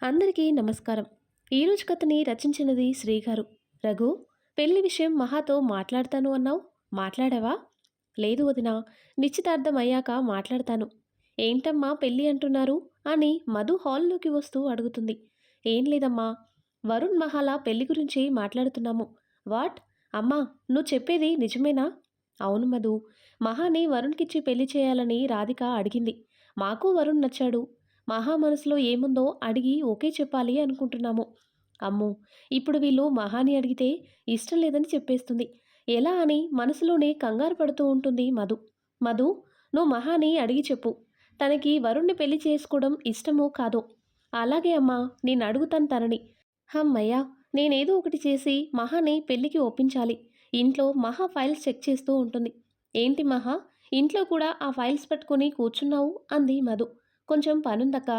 అందరికీ నమస్కారం. ఈరోజు కథని రచించినది శ్రీగారు. రఘు, పెళ్లి విషయం మహాతో మాట్లాడతాను అన్నావు, మాట్లాడావా? లేదు వదినా, నిశ్చితార్థం అయ్యాక మాట్లాడతాను. ఏంటమ్మా పెళ్ళి అంటున్నారు అని మధు హాల్లోకి వస్తూ అడుగుతుంది. ఏం లేదమ్మా, వరుణ్ మహాల పెళ్లి గురించి మాట్లాడుతున్నాము. వాట్? అమ్మా, నువ్వు చెప్పేది నిజమేనా? అవును మధు, మహాని వరుణ్కిచ్చి పెళ్లి చేయాలని రాధిక అడిగింది. మాకు వరుణ్ నచ్చాడు. మహా మనసులో ఏముందో అడిగి ఓకే చెప్పాలి అనుకుంటున్నాము. అమ్మో, ఇప్పుడు వీళ్ళు మహాని అడిగితే ఇష్టం లేదని చెప్పేస్తుంది. ఎలా అని మనసులోనే కంగారు పడుతూ ఉంటుంది మధు. మధు, నువ్వు మహాని అడిగి చెప్పు, తనకి వరుణ్ణి పెళ్లి చేసుకోవడం ఇష్టమో కాదో. అలాగే అమ్మా, నేను అడుగుతాను తనని. హమ్మయ్యా, నేనేదో ఒకటి చేసి మహాని పెళ్లికి ఒప్పించాలి. ఇంట్లో మహా ఫైల్స్ చెక్ చేస్తూ ఉంటుంది. ఏంటి మహా, ఇంట్లో కూడా ఆ ఫైల్స్ పట్టుకొని కూర్చున్నావు అంది మధు. కొంచెం పనుందక్క.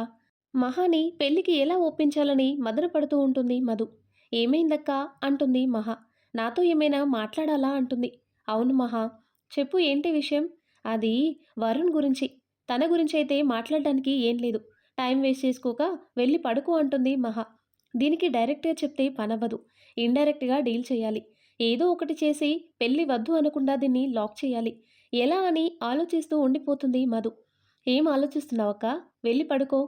మహాని పెళ్లికి ఎలా ఒప్పించాలని మదనపడుతూ ఉంటుంది మధు. ఏమైందక్కా అంటుంది మహా. నాతో ఏమైనా మాట్లాడాలా అంటుంది. అవును మహా, చెప్పు ఏంటి విషయం? అది వరుణ్ గురించి. తన గురించి అయితే మాట్లాడడానికి ఏం లేదు. టైం వేస్ట్ చేసుకోక వెళ్ళి పడుకో అంటుంది మహా. దీనికి డైరెక్ట్గా చెప్తే పనవ్వదు. ఇండైరెక్ట్గా డీల్ చేయాలి. ఏదో ఒకటి చేసి పెళ్ళి వద్దు అనకుండా దీన్ని లాక్ చేయాలి. ఎలా అని ఆలోచిస్తూ ఉండిపోతుంది మధు. ఏం ఆలోచిస్తున్నావక్క? వెళ్ళి పడుకో.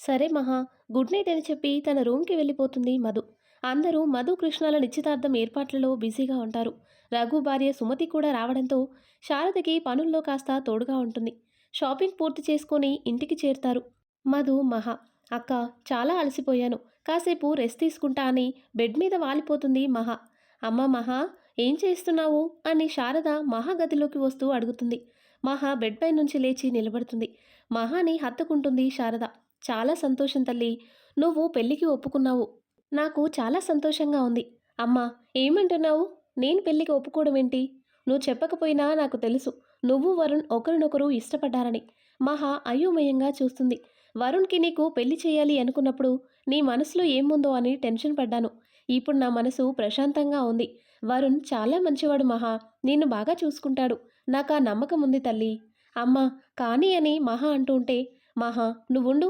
సరే మహా, గుడ్ నైట్ అని చెప్పి తన రూమ్కి వెళ్ళిపోతుంది మధు. అందరూ మధు కృష్ణాల నిశ్చితార్థం ఏర్పాట్లలో బిజీగా ఉంటారు. రఘు భార్య సుమతి కూడా రావడంతో శారదకి పనుల్లో కాస్త తోడుగా ఉంటుంది. షాపింగ్ పూర్తి చేసుకొని ఇంటికి చేరుతారు మధు, మహా. అక్క, చాలా అలసిపోయాను, కాసేపు రెస్ట్ తీసుకుంటా అని బెడ్ మీద వాలిపోతుంది మహా. అమ్మ మహా, ఏం చేస్తున్నావు అని శారద మహా గదిలోకి వస్తూ అడుగుతుంది. మహా బెడ్ పై నుంచి లేచి నిలబడుతుంది. మహాని హత్తుకుంటుంది శారద. చాలా సంతోషం తల్లి, నువ్వు పెళ్ళికి ఒప్పుకున్నావు. నాకు చాలా సంతోషంగా ఉంది. అమ్మా, ఏమంటున్నావు? నేను పెళ్ళికి ఒప్పుకోవడం ఏంటి? నువ్వు చెప్పకపోయినా నాకు తెలుసు, నువ్వు వరుణ్ ఒకరినొకరు ఇష్టపడ్డారని. మహా అయోమయంగా చూస్తుంది. వరుణ్కి నీకు పెళ్లి చేయాలి అనుకున్నప్పుడు నీ మనసులో ఏముందో అని టెన్షన్ పడ్డాను. ఇప్పుడు నా మనసు ప్రశాంతంగా ఉంది. వరుణ్ చాలా మంచివాడు మహా, నిన్ను బాగా చూసుకుంటాడు. నాకా నమ్మకం ఉంది తల్లి. అమ్మా, కానీ అని మహా అంటూ ఉంటే, మహా నువ్వుండు.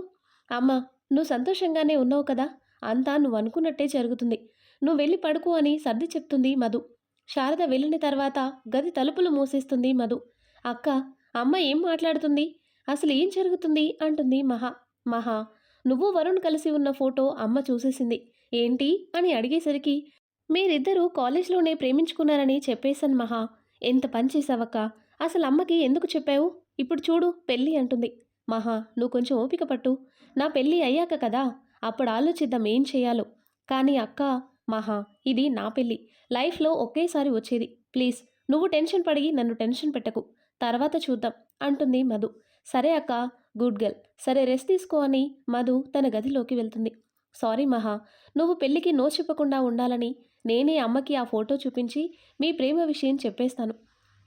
అమ్మా, నువ్వు సంతోషంగానే ఉన్నావు కదా, అంతా నువ్వు అనుకున్నట్టే జరుగుతుంది. నువ్వు వెళ్ళి పడుకో అని సర్ది చెప్తుంది మధు. శారద వెళ్ళిన తర్వాత గది తలుపులు మూసేస్తుంది మధు. అక్క, అమ్మ ఏం మాట్లాడుతుంది? అసలు ఏం జరుగుతుంది అంటుంది మహా. మహా, నువ్వు వరుణ్ కలిసి ఉన్న ఫోటో అమ్మ చూసేసింది. ఏంటి అని అడిగేసరికి, మీరిద్దరూ కాలేజ్లోనే ప్రేమించుకున్నారని చెప్పేశాను మహా. ఎంత పని చేసావక్క, అసలు అమ్మకి ఎందుకు చెప్పావు? ఇప్పుడు చూడు పెళ్ళి అంటుంది. మహా, నువ్వు కొంచెం ఓపిక పట్టు. నా పెళ్ళి అయ్యాక కదా, అప్పుడు ఆలోచిద్దాం ఏం చేయాలో. కానీ అక్క, మహా, ఇది నా పెళ్ళి, లైఫ్లో ఒకేసారి వచ్చేది. ప్లీజ్ నువ్వు టెన్షన్ పడి నన్ను టెన్షన్ పెట్టకు. తర్వాత చూద్దాం అంటుంది మధు. సరే అక్క, గుడ్ గర్ల్. సరే రెస్ట్ తీసుకో అని మధు తన గదిలోకి వెళ్తుంది. సారీ మహా, నువ్వు పెళ్ళికి నో చెప్పకుండా ఉండాలని నేనే అమ్మకి ఆ ఫోటో చూపించి మీ ప్రేమ విషయం చెప్పేస్తాను.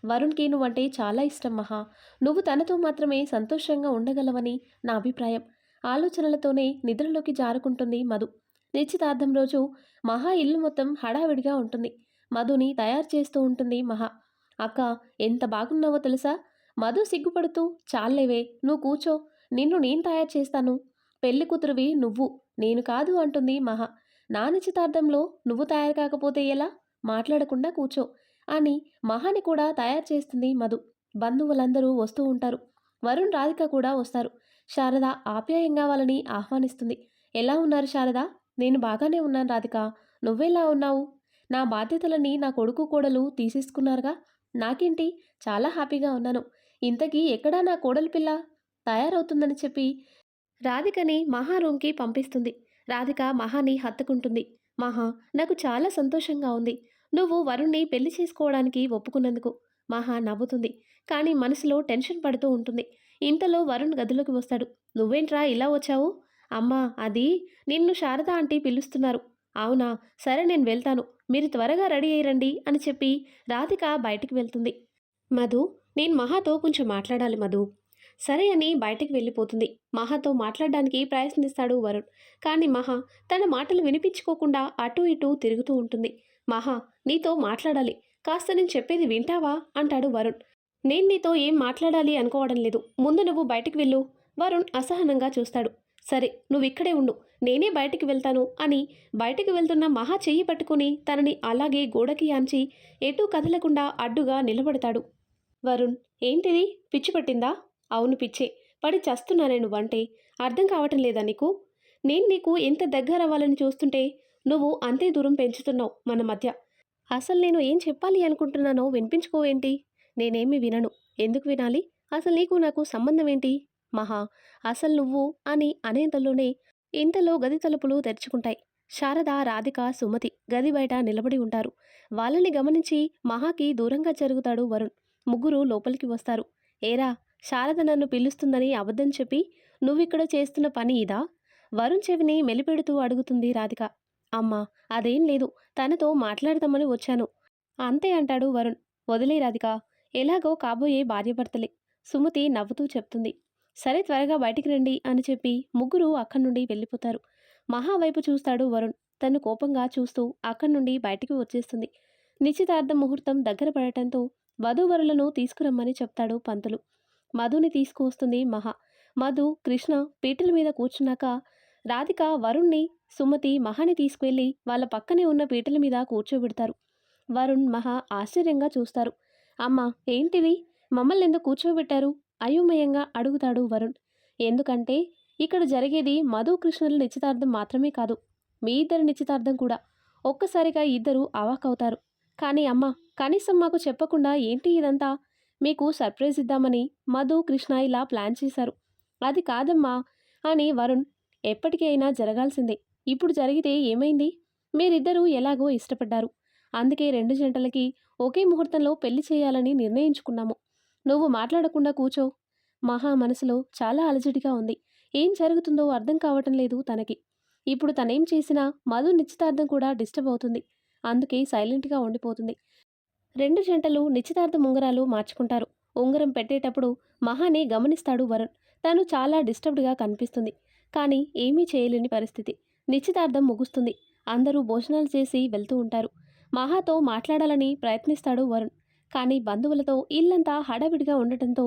వరుణ్కి నువ్వంటే చాలా ఇష్టం మహా. నువ్వు తనతో మాత్రమే సంతోషంగా ఉండగలవని నా అభిప్రాయం. ఆలోచనలతోనే నిద్రలోకి జారుకుంటుంది మధు. నిశ్చితార్థం రోజు మహా ఇల్లు మొత్తం హడావిడిగా ఉంటుంది. మధుని తయారు చేస్తూ ఉంటుంది మహా. అక్క, ఎంత బాగున్నావో తెలుసా? మధు సిగ్గుపడుతూ, చాలేవే నువ్వు కూర్చో, నిన్ను నేను తయారు చేస్తాను. పెళ్లి కూతురువి నువ్వు, నేను కాదు అంటుంది మహా. నా నిశ్చితార్థంలో నువ్వు తయారు కాకపోతే ఎలా? మాట్లాడకుండా కూర్చో అని మహాని కూడా తయారు చేస్తుంది మధు. బంధువులందరూ వస్తూ ఉంటారు. వరుణ్, రాధిక కూడా వస్తారు. శారద ఆప్యాయంగా వాళ్ళని ఆహ్వానిస్తుంది. ఎలా ఉన్నారు శారద? నేను బాగానే ఉన్నాను రాధిక. నువ్వెలా ఉన్నావు? నా బాధ్యతలని నా కొడుకు కోడలు తీసేసుకున్నారుగా, నాకేంటి, చాలా హ్యాపీగా ఉన్నాను. ఇంతకీ ఎక్కడా నా కోడలి పిల్ల? తయారవుతుందని చెప్పి రాధికని మహా రూమ్కి పంపిస్తుంది. రాధిక మహాని హత్తుకుంటుంది. మహా, నాకు చాలా సంతోషంగా ఉంది, నువ్వు వరుణ్ణి పెళ్లి చేసుకోవడానికి ఒప్పుకున్నందుకు. మహా నవ్వుతుంది, కానీ మనసులో టెన్షన్ పడుతూ ఉంటుంది. ఇంతలో వరుణ్ గదిలోకి వస్తాడు. నువ్వేంట్రా ఇలా వచ్చావు? అమ్మా, అది నిన్ను శారద ఆంటీ పిలుస్తున్నారు. అవునా, సరే నేను వెళ్తాను, మీరు త్వరగా రెడీ అయ్యిరండి అని చెప్పి రాధిక బయటికి వెళ్తుంది. మధు, నేను మహాతో కొంచెం మాట్లాడాలి మధు. సరే అని బయటికి వెళ్ళిపోతుంది. మహాతో మాట్లాడడానికి ప్రయత్నిస్తాడు వరుణ్. కానీ మహా తన మాటలు వినిపించుకోకుండా అటూ ఇటూ తిరుగుతూ ఉంటుంది. మహా, నీతో మాట్లాడాలి, కాస్త నేను చెప్పేది వింటావా అంటాడు వరుణ్. నేను నీతో ఏం మాట్లాడాలి అనుకోవడం లేదు, ముందు నువ్వు బయటికి వెళ్ళు. వరుణ్ అసహనంగా చూస్తాడు. సరే నువ్విక్కడే ఉండు, నేనే బయటికి వెళ్తాను అని బయటికి వెళ్తున్న మహా చెయ్యి పట్టుకుని తనని అలాగే గోడకి ఆంచి ఎటూ కదలకుండా అడ్డుగా నిలబడతాడు. వరుణ్, ఏంటిది, పిచ్చి పట్టిందా? అవును పిచ్చే, పడి చస్తున్నానే నువ్వంటే. అర్థం కావటం లేదా నీకు? నేను నీకు ఎంత దగ్గరవ్వాలని చూస్తుంటే నువ్వు అంతే దూరం పెంచుతున్నావు మన మధ్య. అసలు నేను ఏం చెప్పాలి అనుకుంటున్నానో వినిపించుకోవేంటి? నేనేమి వినను. ఎందుకు వినాలి? అసలు నీకు నాకు సంబంధం ఏంటి? మహా, అసలు నువ్వు అని అనేంతలోనే ఇంతలో గది తలుపులు తెరుచుకుంటాయి. శారద, రాధిక, సుమతి గది బయట నిలబడి ఉంటారు. వాళ్ళని గమనించి మహాకి దూరంగా జరుగుతాడు వరుణ్. ముగ్గురు లోపలికి వస్తారు. ఏరా, శారద నన్ను పిలుస్తుందని అబద్ధం చెప్పి నువ్విక్కడ చేస్తున్న పని ఇదా? వరుణ్ చెవిని మెలిపెడుతూ అడుగుతుంది రాధిక. అమ్మా, అదేం లేదు, తనతో మాట్లాడదామని వచ్చాను అంతే అంటాడు వరుణ్. వదిలే రాధిక, ఎలాగో కాబోయే భార్యాభర్తలే, సుమతి నవ్వుతూ చెప్తుంది. సరే త్వరగా బయటికి రండి అని చెప్పి ముగ్గురు అక్కడి నుండి వెళ్ళిపోతారు. మహా వైపు చూస్తాడు వరుణ్. తను కోపంగా చూస్తూ అక్కడి నుండి బయటికి వచ్చేస్తుంది. నిశ్చితార్థం ముహూర్తం దగ్గర పడటంతో వధూవరులను తీసుకురమ్మని చెప్తాడు పంతులు. మధుని తీసుకువస్తుంది మహా. మధు, కృష్ణ పీటల మీద కూర్చున్నాక రాధిక వరుణ్ణి, సుమతి మహాని తీసుకువెళ్ళి వాళ్ళ పక్కనే ఉన్న పీటల మీద కూర్చోబెడతారు. వరుణ్, మహా ఆశ్చర్యంగా చూస్తారు. అమ్మా, ఏంటిది, మమ్మల్ని ఎందుకు కూర్చోబెట్టారు? అయోమయంగా అడుగుతాడు వరుణ్. ఎందుకంటే ఇక్కడ జరిగేది మధు కృష్ణుల నిశ్చితార్థం మాత్రమే కాదు, మీ ఇద్దరి నిశ్చితార్థం కూడా. ఒక్కసారిగా ఇద్దరు అవాకవుతారు. కానీ అమ్మా, కనీసం మాకు చెప్పకుండా ఏంటి ఇదంతా? మీకు సర్ప్రైజ్ ఇద్దామని మధు, కృష్ణ ఇలా ప్లాన్ చేశారు. అది కాదమ్మా అని వరుణ్. ఎప్పటికైనా జరగాల్సిందే. ఇప్పుడు జరిగితే ఏమైంది? మీరిద్దరూ ఎలాగో ఇష్టపడ్డారు. అందుకే రెండు జంటలకి ఒకే ముహూర్తంలో పెళ్లి చేయాలని నిర్ణయించుకున్నాము. నువ్వు మాట్లాడకుండా కూచో. మహా మనసులో చాలా అలజడిగా ఉంది. ఏం జరుగుతుందో అర్థం కావటం లేదు తనకి. ఇప్పుడు తనేం చేసినా మధు నిశ్చితార్థం కూడా డిస్టర్బ్ అవుతుంది. అందుకే సైలెంట్గా ఉండిపోతుంది. రెండు జంటలు నిశ్చితార్థ ఉంగరాలు మార్చుకుంటారు. ఉంగరం పెట్టేటప్పుడు మహాని గమనిస్తాడు వరుణ్. తను చాలా డిస్టర్బ్డ్గా కనిపిస్తుంది. కానీ ఏమీ చేయలేని పరిస్థితి. నిశ్చితార్థం ముగుస్తుంది. అందరూ భోజనాలు చేసి వెళ్తూ ఉంటారు. మహాతో మాట్లాడాలని ప్రయత్నిస్తాడు వరుణ్. కానీ బంధువులతో ఇల్లంతా హడావిడిగా ఉండటంతో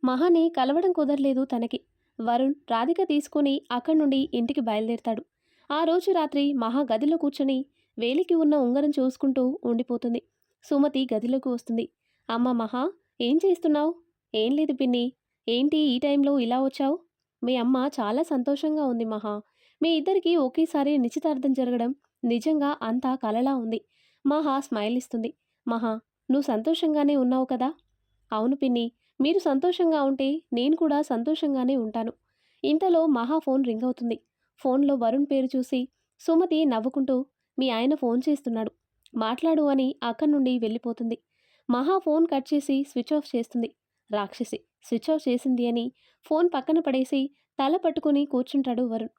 మహాని కలవడం కుదరలేదు తనకి. వరుణ్ రాధిక తీసుకుని అక్కడి నుండి ఇంటికి బయలుదేరతాడు. ఆ రోజు రాత్రి మహా గదిలో కూర్చొని వేలికి ఉన్న ఉంగరం చూసుకుంటూ ఉండిపోతుంది. సుమతి గదిలోకి వస్తుంది. అమ్మ మహా, ఏం చేస్తున్నావు? ఏం లేదు పిన్ని. ఏంటి ఈ టైంలో ఇలా వచ్చావు? మీ అమ్మ చాలా సంతోషంగా ఉంది మహా. మీ ఇద్దరికీ ఒకేసారి నిశ్చితార్థం జరగడం నిజంగా అంతా కలలా ఉంది. మహా స్మైల్ ఇస్తుంది. మహా, నువ్వు సంతోషంగానే ఉన్నావు కదా? అవును పిన్ని, మీరు సంతోషంగా ఉంటే నేను కూడా సంతోషంగానే ఉంటాను. ఇంతలో మహా ఫోన్ రింగ్ అవుతుంది. ఫోన్లో వరుణ్ పేరు చూసి సుమతి నవ్వుకుంటూ, మీ ఆయన ఫోన్ చేస్తున్నాడు, మాట్లాడు అని అక్కడి నుండి వెళ్ళిపోతుంది. మహా ఫోన్ కట్ చేసి స్విచ్ ఆఫ్ చేస్తుంది. రాక్షసి, స్విచ్ ఆఫ్ చేసింది అని ఫోన్ పక్కన పడేసి తల పట్టుకుని కూర్చుంటాడు వరుణ్.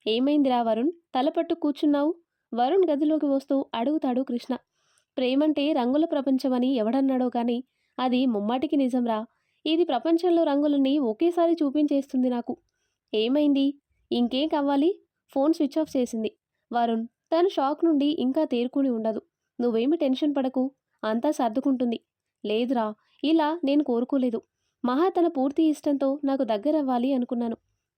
ఏమైందిరా వరుణ్, తల పట్టు కూర్చున్నావు? వరుణ్ గదిలోకి వస్తూ అడుగుతాడు కృష్ణ. ప్రేమంటే రంగుల ప్రపంచమని ఎవడన్నాడో గాని అది ముమ్మాటికి నిజంరా. ఇది ప్రపంచంలో రంగులన్నీ ఒకేసారి చూపించేస్తుంది నాకు. ఏమైంది? ఇంకేం కావాలి? ఫోన్ స్విచ్ ఆఫ్ చేసింది. వరుణ్, తను షాక్ నుండి ఇంకా తేరుకుని ఉండదు. నువ్వేమి టెన్షన్ పడకు, అంతా సర్దుకుంటుంది. లేదురా, ఇలా నేను కోరుకోలేదు. మహా తన పూర్తి ఇష్టంతో నాకు దగ్గరవ్వాలి అనుకున్నాను.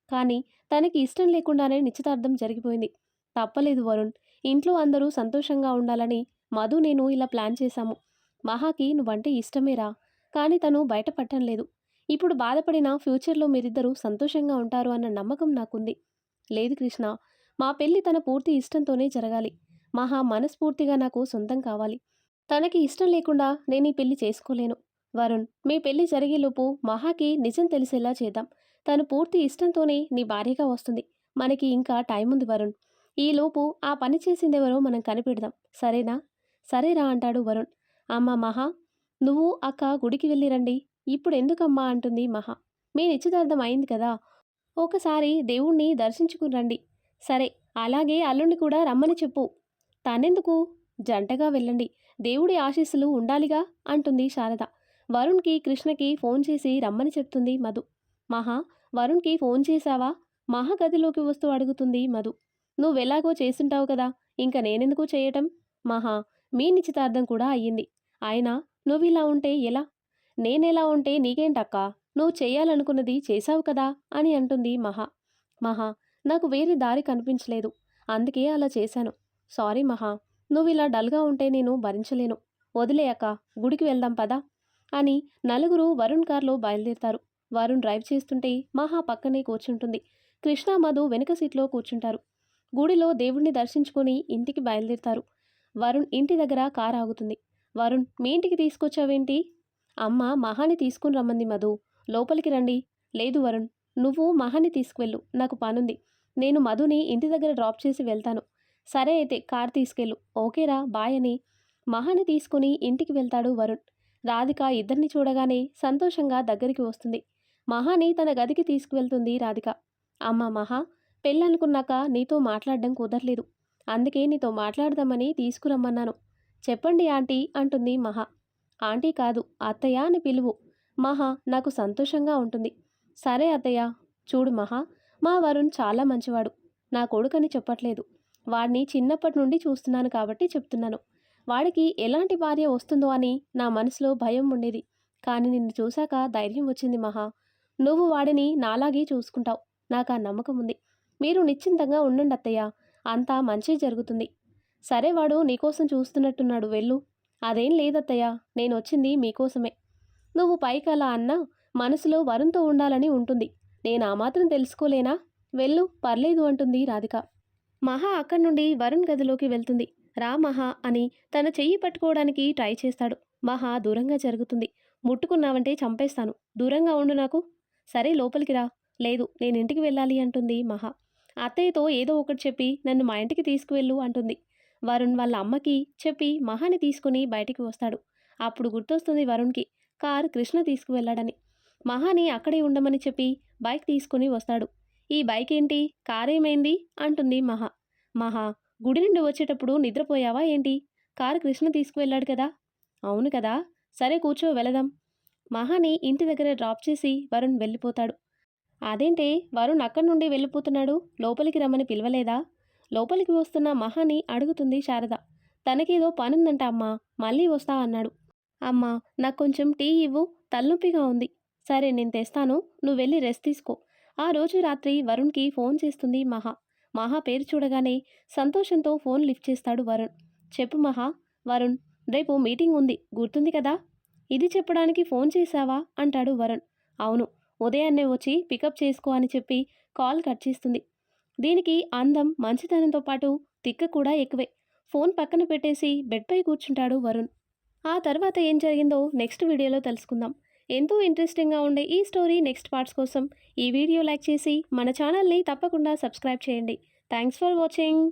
కానీ తనకి ఇష్టం లేకుండానే నిశ్చితార్థం జరిగిపోయింది. తప్పలేదు వరుణ్. ఇంట్లో అందరూ సంతోషంగా ఉండాలని మధు, నేను ఇలా ప్లాన్ చేశాము. మహాకి నువ్వంటే ఇష్టమేరా, కానీ తను బయటపడటం లేదు. ఇప్పుడు బాధపడినా ఫ్యూచర్లో మీరిద్దరూ సంతోషంగా ఉంటారు అన్న నమ్మకం నాకుంది. లేదు కృష్ణ, మా పెళ్లి తన పూర్తి ఇష్టంతోనే జరగాలి. మహా మనస్ఫూర్తిగా నాకు సొంతం కావాలి. తనకి ఇష్టం లేకుండా నేను ఈ పెళ్లి చేసుకోలేను. వరుణ్, మీ పెళ్లి జరిగేలోపు మహాకి నిజం తెలిసేలా చేద్దాం. తను పూర్తి ఇష్టంతోనే నీ భార్యగా వస్తుంది. మనకి ఇంకా టైం ఉంది వరుణ్. ఈలోపు ఆ పని చేసిందెవరో మనం కనిపెడదాం, సరేనా? సరేరా అంటాడు వరుణ్. అమ్మ మహా, నువ్వు అక్క గుడికి వెళ్ళి రండి. ఇప్పుడు ఎందుకమ్మా అంటుంది మహా. మీ నిశ్చితార్థం అయింది కదా, ఒకసారి దేవుణ్ణి దర్శించుకుని రండి. సరే, అలాగే అల్లుణ్ణి కూడా రమ్మని చెప్పు. తనెందుకు, జంటగా వెళ్ళండి, దేవుడి ఆశీస్సులు ఉండాలిగా అంటుంది శారద. వరుణ్కి, కృష్ణకి ఫోన్ చేసి రమ్మని చెప్తుంది మధు. మహా, వరుణ్కి ఫోన్ చేశావా? మహా గదిలోకి వస్తూ అడుగుతుంది మధు. నువ్వెలాగో చేసుంటావు కదా, ఇంక నేనెందుకు చేయటం? మహా, మీ నిశ్చితార్థం కూడా అయ్యింది. అయినా నువ్విలా ఉంటే ఎలా? నేనెలా ఉంటే నీకేంటక్కా, నువ్వు చెయ్యాలనుకున్నది చేశావు కదా అని అంటుంది మహా. మహా, నాకు వేరే దారి కనిపించలేదు. అందుకే అలా చేశాను. సారీ మహా. నువ్విలా డల్‌గా ఉంటే నేను భరించలేను. వదిలేయ్ అక్కా, గుడికి వెళ్దాం పద అని నలుగురు వరుణ్ కార్‌లో బయలుదేరతారు. వరుణ్ డ్రైవ్ చేస్తుంటే మహా పక్కనే కూర్చుంటుంది. కృష్ణ, మధు వెనక సీట్‌లో కూర్చుంటారు. గుడిలో దేవుడిని దర్శించుకొని ఇంటికి బయలుదేరతారు. వరుణ్ ఇంటి దగ్గర కారు ఆగుతుంది. వరుణ్, మీ ఇంటికి తీసుకొచ్చావేంటి? అమ్మ మహాని తీసుకుని రమ్మంది మధు. లోపలికి రండి. లేదు వరుణ్, నువ్వు మహాని తీసుకువెళ్ళు. నాకు పనుంది. నేను మధుని ఇంటి దగ్గర డ్రాప్ చేసి వెళ్తాను. సరే అయితే కార్ తీసుకెళ్ళు. ఓకేరా, బాయ్ అని మహాని తీసుకుని ఇంటికి వెళ్తాడు వరుణ్. రాధిక ఇద్దరిని చూడగానే సంతోషంగా దగ్గరికి వస్తుంది. మహాని తన గదికి తీసుకువెళ్తుంది రాధిక. అమ్మ మహా, పెళ్ళనుకున్నాక నీతో మాట్లాడడం కుదరలేదు. అందుకే నీతో మాట్లాడదామని తీసుకురమ్మన్నాను. చెప్పండి ఆంటీ అంటుంది మహా. ఆంటీ కాదు, అత్తయ్య అని పిలువు. మహా, నాకు సంతోషంగా ఉంటుంది. సరే అత్తయ్య. చూడు మహా, మా వరుణ్ చాలా మంచివాడు. నా కొడుకని చెప్పట్లేదు. వాడిని చిన్నప్పటి నుండి చూస్తున్నాను కాబట్టి చెప్తున్నాను. వాడికి ఎలాంటి భార్య వస్తుందో అని నా మనసులో భయం ఉండేది. కానీ నిన్ను చూశాక ధైర్యం వచ్చింది మహా. నువ్వు వాడిని నాలాగే చూసుకుంటావు. నాకా నమ్మకం ఉంది. మీరు నిశ్చింతంగా ఉండండి అత్తయ్య. అంతా మంచే జరుగుతుంది. సరే, వాడు నీకోసం చూస్తున్నట్టున్నాడు, వెళ్ళు. అదేం లేదత్తయ్య, నేనొచ్చింది మీకోసమే. నువ్వు పైకి అలా అన్నా మనసులో వరుణ్‌తో ఉండాలని ఉంటుంది. నేను ఆ మాత్రం తెలుసుకోలేనా? వెళ్ళు, పర్లేదు అంటుంది రాధిక. మహా అక్కడి నుండి వరుణ్ గదిలోకి వెళ్తుంది. రా మహా అని తన చెయ్యి పట్టుకోవడానికి ట్రై చేస్తాడు. మహా దూరంగా జరుగుతుంది. ముట్టుకున్నావంటే చంపేస్తాను. దూరంగా ఉండు నాకు. సరే లోపలికి రా. లేదు, నేను ఇంటికి వెళ్ళాలి అంటుంది మహా. అత్తయ్యతో ఏదో ఒకటి చెప్పి నన్ను మా ఇంటికి తీసుకువెళ్ళు అంటుంది. వరుణ్ వాళ్ళ అమ్మకి చెప్పి మహాని తీసుకుని బయటికి వస్తాడు. అప్పుడు గుర్తొస్తుంది వరుణ్కి కార్ కృష్ణ తీసుకువెళ్ళాడని. మహాని అక్కడే ఉండమని చెప్పి బైక్ తీసుకుని వస్తాడు. ఈ బైక్ ఏంటి, కారేమైంది అంటుంది మహా. మహా, గుడి నుండి వచ్చేటప్పుడు నిద్రపోయావా ఏంటి? కారు కృష్ణ తీసుకువెళ్ళాడు కదా. అవును కదా. సరే కూర్చో, వెళదాం. మహాని ఇంటి దగ్గర డ్రాప్ చేసి వరుణ్ వెళ్ళిపోతాడు. అదేంటే వరుణ్ అక్కడి నుండి వెళ్ళిపోతున్నాడు, లోపలికి రమ్మని పిలవలేదా? లోపలికి వస్తున్న మహాని అడుగుతుంది శారద. తనకేదో పనుందంట అమ్మా, మళ్ళీ వస్తా అన్నాడు. అమ్మా, నాకు కొంచెం టీ ఇవ్వు, తలనొప్పిగా ఉంది. సరే నేను తెస్తాను, నువ్వు వెళ్ళి రెస్ట్ తీసుకో. ఆ రోజు రాత్రి వరుణ్కి ఫోన్ చేస్తుంది మహా. మహా పేరు చూడగానే సంతోషంతో ఫోన్ లిఫ్ట్ చేస్తాడు వరుణ్. చెప్పు మహా. వరుణ్, రేపు మీటింగ్ ఉంది, గుర్తుంది కదా. ఇది చెప్పడానికి ఫోన్ చేశావా అంటాడు వరుణ్. అవును, ఉదయాన్నే వచ్చి పికప్ చేసుకో అని చెప్పి కాల్ కట్ చేస్తుంది. దీనికి అందం మంచితనంతో పాటు తిక్క కూడా ఎక్కువే. ఫోన్ పక్కన పెట్టేసి బెడ్పై కూర్చుంటాడు వరుణ్. ఆ తర్వాత ఏం జరిగిందో నెక్స్ట్ వీడియోలో తెలుసుకుందాం. ఎంతో ఇంట్రెస్టింగ్గా ఉండే ఈ స్టోరీ నెక్స్ట్ పార్ట్స్ కోసం ఈ వీడియో లైక్ చేసి మన ఛానల్ని తప్పకుండా సబ్స్క్రైబ్ చేయండి. Thanks for watching.